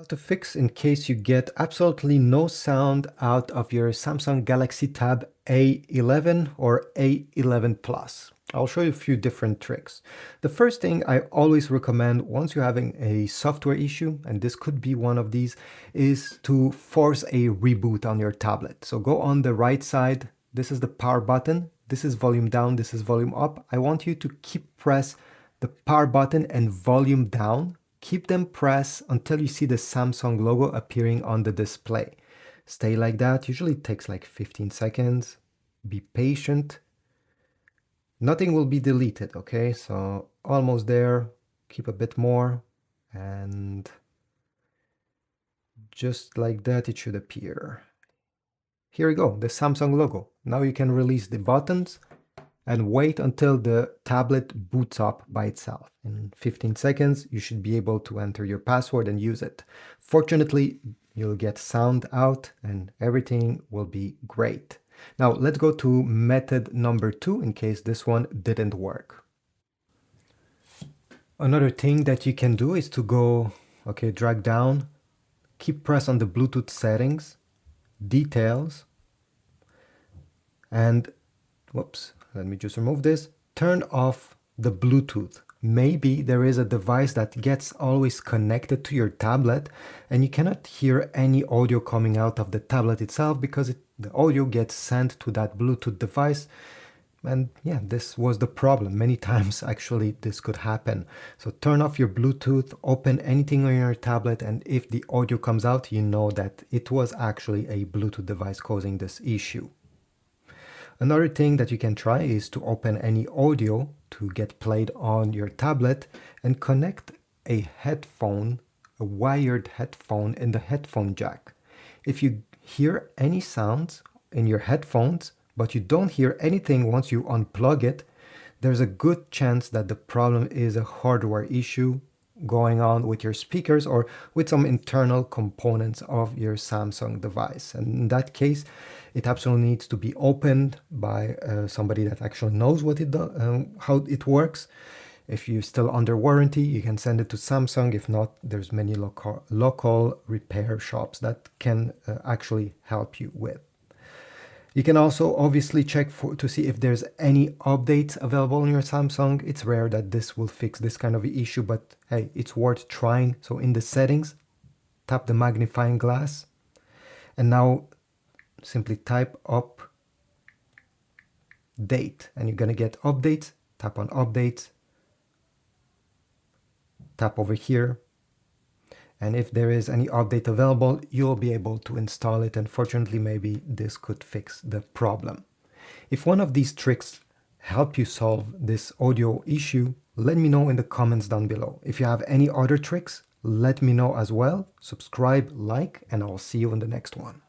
bug to fix in case you get absolutely no sound out of your Samsung Galaxy Tab A11 or A11 Plus. I'll show you a few different tricks. The first thing I always recommend once you're having a software issue, and this could be one of these, is to force a reboot on your tablet. So go on the right side, this is the power button, this is volume down, this is volume up. I want you to press the power button and volume down. Keep them pressed until you see the Samsung logo appearing on the display. Stay like that, usually it takes like 15 seconds. Be patient. Nothing will be deleted, okay? So almost there, keep a bit more, and just like that it should appear. Here we go, the Samsung logo. Now you can release the buttons and wait until the tablet boots up by itself. In 15 seconds, you should be able to enter your password and use it. Fortunately, you'll get sound out and everything will be great. Now let's go to method number 2 in case this one didn't work. Another thing that you can do is to go, drag down, keep press on the Bluetooth settings, details, and let me just remove this. Turn off the Bluetooth. Maybe there is a device that gets always connected to your tablet and you cannot hear any audio coming out of the tablet itself because the audio gets sent to that Bluetooth device. And yeah, this was the problem. Many times actually this could happen. So turn off your Bluetooth, open anything on your tablet, and if the audio comes out, you know that it was actually a Bluetooth device causing this issue. Another thing that you can try is to open any audio to get played on your tablet and connect a headphone, a wired headphone in the headphone jack. If you hear any sounds in your headphones, but you don't hear anything once you unplug it, there's a good chance that the problem is a hardware issue going on with your speakers or with some internal components of your Samsung device. And in that case, it absolutely needs to be opened by somebody that actually knows what it does, how it works. If you're still under warranty, you can send it to Samsung. If not, there's many local repair shops that can actually help you with. You can also obviously check to see if there's any updates available on your Samsung. It's rare that this will fix this kind of issue, but hey, it's worth trying. So in the settings, tap the magnifying glass, and now simply type up date, and you're gonna get updates. Tap on updates, tap over here, and if there is any update available, you'll be able to install it. And fortunately, maybe this could fix the problem. If one of these tricks help you solve this audio issue, let me know in the comments down below. If you have any other tricks, let me know as well. Subscribe, like, and I'll see you in the next one.